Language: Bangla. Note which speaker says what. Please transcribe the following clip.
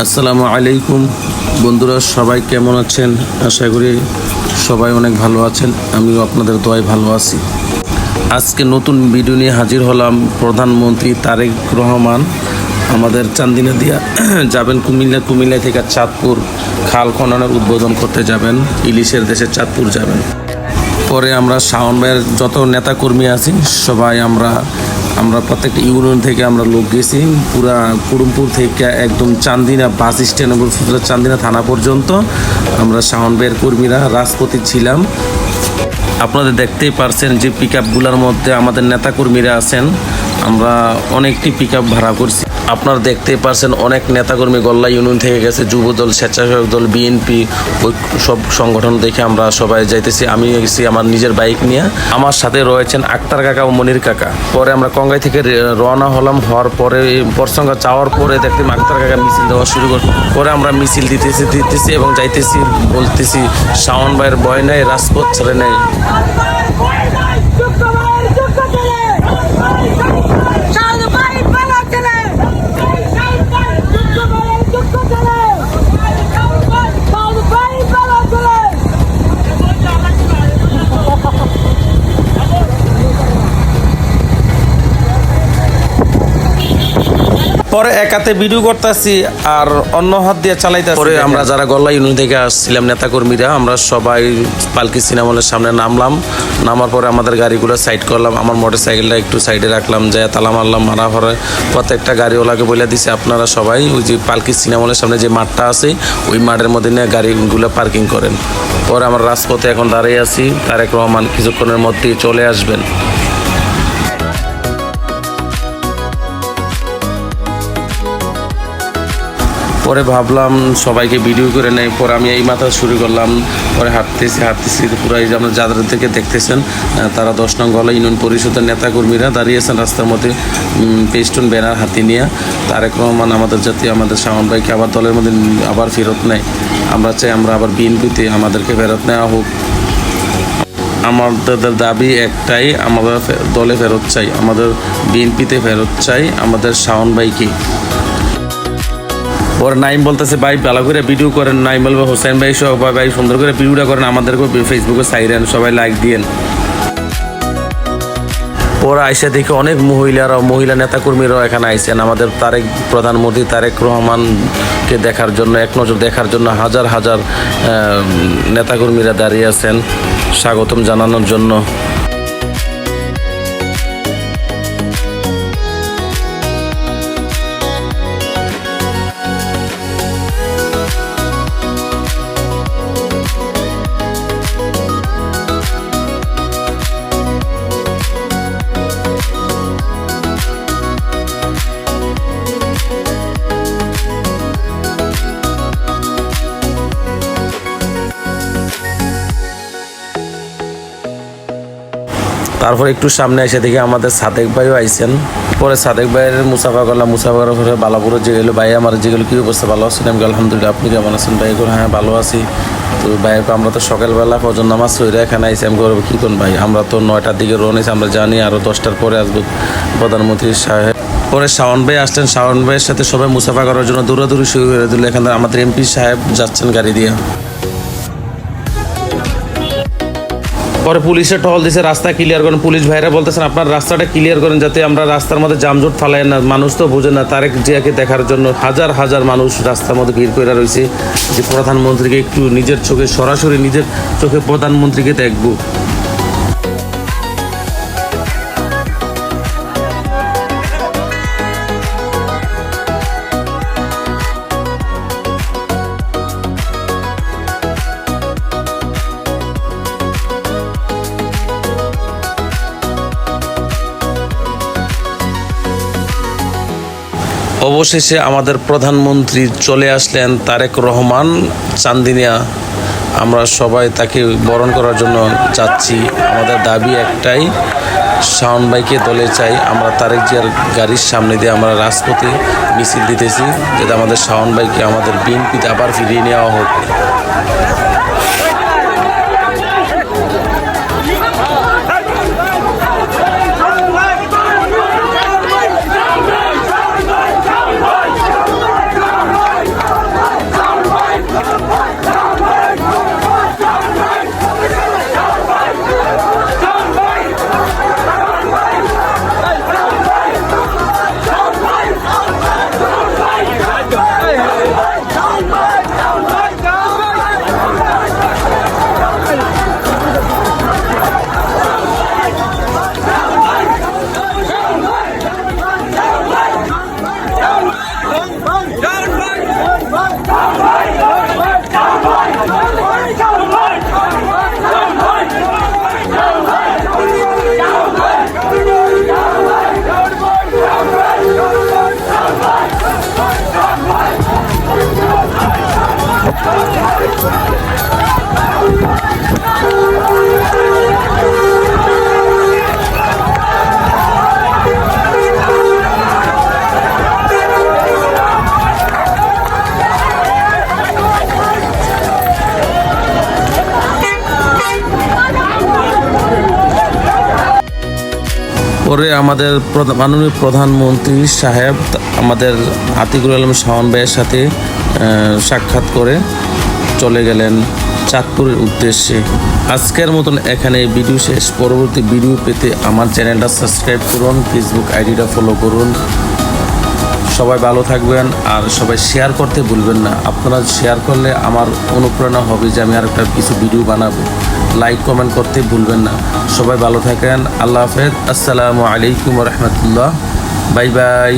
Speaker 1: আসসালামু আলাইকুম বন্ধুরা, সবাই কেমন আছেন? আশা করি সবাই অনেক ভালো আছেন। আমিও আপনাদের দোয়ায় ভালো আছি। আজকে নতুন ভিডিও নিয়ে হাজির হলাম। প্রধানমন্ত্রী তারেক রহমান আমাদের চান্দিনা দিয়া যাবেন কুমিল্লা থেকে চাঁদপুর খাল খননের উদ্বোধন করতে যাবেন। ইলিশের দেশে চাঁদপুর যাবেন। পরে আমরা শাওন ভাইয়ের যত নেতাকর্মী আছি সবাই আমরা প্রত্যেকটা ইউনিয়ন থেকে আমরা লোক গেছি। পুরা কুড়ুমপুর থেকে একদম চান্দিনা বাস স্ট্যান্ড চান্দিনা থানা পর্যন্ত আমরা শাওন ভাইয়ের কর্মীরা রাজপথে ছিলাম। আপনাদের দেখতেই পারছেন যে পিক আপগুলোর মধ্যে আমাদের নেতাকর্মীরা আছেন। আমরা অনেকটি পিক আপ ভাড়া করছি। আপনারা দেখতেই পারছেন অনেক নেতাকর্মী গল্লা ইউনিয়ন থেকে গেছে, যুবদল, স্বেচ্ছাসেবক দল, বিএনপি, ওই সব সংগঠন দেখে আমরা সবাই যাইতেছি। আমি গেছি আমার নিজের বাইক নিয়ে। আমার সাথে রয়েছেন আক্তার কাকা ও মনির কাকা। পরে আমরা কঙ্গাই থেকে রওনা হলাম। হওয়ার পরে পরসঙ্গা যাওয়ার পরে দেখতে আক্তার কাকা মিছিল দেওয়া শুরু করল। পরে আমরা মিছিল দিতেছি এবং যাইতেছি, বলতেছি শাওন ভাইয়ের ভয় নাই, রাজপথ ছেড়ে নেই। পরে এক হাতে ভিডিও করতেছি আর অন্য হাত দিয়ে চালাইতেছি। পরে আমরা যারা গল্লা ইউনিয়ন থেকে আসছিলাম নেতাকর্মীরা, আমরা সবাই পালকি সিনেমা হলের সামনে নামার পরে আমাদের গাড়িগুলো সাইড করলাম। আমার মোটর সাইকেলটা একটু সাইডে রাখলাম, যায় তালা মারলাম। মারা পরে প্রত্যেকটা গাড়িওয়ালাকে বলে দিছে আপনারা সবাই ওই যে পালকি সিনেমা হলের সামনে যে মাঠটা আছে ওই মাঠের মধ্যে নিয়ে গাড়িগুলো পার্কিং করেন। পরে আমরা রাজপথে এখন দাঁড়িয়ে আছি। তারেক রহমান কিছুক্ষণের মধ্যেই চলে আসবেন। পরে ভাবলাম সবাইকে ভিডিও করে নেই। পরে আমি এই মাথা শুরু করলাম। পরে হাঁটতেছি পুরো এই যে আপনার যাদের থেকে দেখতেছেন তারা 10 নং গলা ইউনিয়ন পরিষদের নেতাকর্মীরা দাঁড়িয়েছেন রাস্তার মধ্যে পেস্টন ব্যানার হাতে নিয়ে। তারেক রহমান আমাদের জাতীয় আমাদের শাওন ভাইকে আবার দলের মধ্যে আবার ফেরত নেয়। আমরা চাই আমরা আবার বিএনপিতে আমাদেরকে ফেরত নেওয়া হোক। আমাদের দাবি একটাই, আমাদের দলে ফেরত চাই, আমাদের বিএনপিতে ফেরত চাই, আমাদের শাওন ভাইকে। পরে নাইম বলতেছে ভাই ভালো করে ভিডিও করেন। নাইম বলবে হোসেন ভাই সবাই ভাই সুন্দর করে ভিডিওটা করেন, আমাদেরকে ফেসবুকে সাইরেন, সবাই লাইক দিয়েন। পরে আইসা দেখে অনেক মহিলা নেতাকর্মীরাও এখানে আইসেন আমাদের প্রধানমন্ত্রী তারেক রহমানকে দেখার জন্য, এক নজর দেখার জন্য হাজার হাজার নেতাকর্মীরা দাঁড়িয়ে আছেন স্বাগতম জানানোর জন্য। তারপর একটু সামনে এসে দেখি আমাদের সাদেক ভাইও আইসেন। পরে সাদেক ভাইয়ের মুসাফা করলাম। মুসাফা করার পরে বালাপুরে যেগুলো ভাই আমার যেগুলো কী অবস্থা, ভালো আছেন? আমি আলহামদুলিল্লাহ, আপনি কেমন আছেন? ভাই হ্যাঁ ভালো আছি। তো ভাইকে আমরা তো সকালবেলা ফজর নামাজ সইরা এখানে আইসি। আমি করবো কী করুন ভাই, আমরা তো 9টার দিকে রওনা, আমরা জানি আরও 10টার পরে আসবো প্রধানমন্ত্রী সাহেব। পরে শাওন ভাই আসলেন। শাওন ভাইয়ের সাথে সবাই মুসাফা করার জন্য দৌড়াদৌড়ি শুরু করে দিল। এখানে আমাদের এমপি সাহেব যাচ্ছেন গাড়ি দিয়ে। পরে পুলিশে টহল দিছে রাস্তা ক্লিয়ার করেন। পুলিশ ভাইরা বলতেছেন আপনার রাস্তাটা ক্লিয়ার করেন যাতে আমরা রাস্তার মধ্যে জামজট ফালাই না। মানুষ তো বোঝে না, তারেক জিয়াকে দেখার জন্য হাজার হাজার মানুষ রাস্তার মধ্যে ভিড় করে রয়েছে যে প্রধানমন্ত্রীকে একটু নিজের চোখে সরাসরি নিজের চোখে প্রধানমন্ত্রীকে দেখবো। অবশেষে আমাদের প্রধানমন্ত্রী চলে আসলেন, তারেক রহমান চান্দিনা। আমরা সবাই তাকে বরণ করার জন্য যাচ্ছি। আমাদের দাবি একটাই, শাওন ভাইকে দলে চাই। আমরা তারেক জিয়ার গাড়ির সামনে দিয়ে আমরা রাজপথে মিছিল দিতেছি যাতে আমাদের শাওন ভাইকে আমাদের বিএনপিতে আবার ফিরিয়ে নেওয়া হোক। পরে আমাদের মাননীয় প্রধানমন্ত্রী সাহেব আমাদের আতিকুল আলম শাওন ভাইয়ের সাথে সাক্ষাৎ করে চলে গেলেন চাঁদপুরের উদ্দেশ্যে। আজকের মতন এখানে ভিডিও শেষ। পরবর্তী ভিডিও পেতে আমার চ্যানেলটা সাবস্ক্রাইব করুন, ফেসবুক আইডিটা ফলো করুন। সবাই ভালো থাকবেন আর সবাই শেয়ার করতে ভুলবেন না। আপনারা শেয়ার করলে আমার অনুপ্রেরণা হবে যে আমি আর একটা কিছু ভিডিও বানাবো। লাইক কমেন্ট করতে ভুলবেন না। সবাই ভালো থাকেন। আল্লাহ হাফেজ। আসসালামু আলাইকুম রহমতুল্লাহ। Bye bye.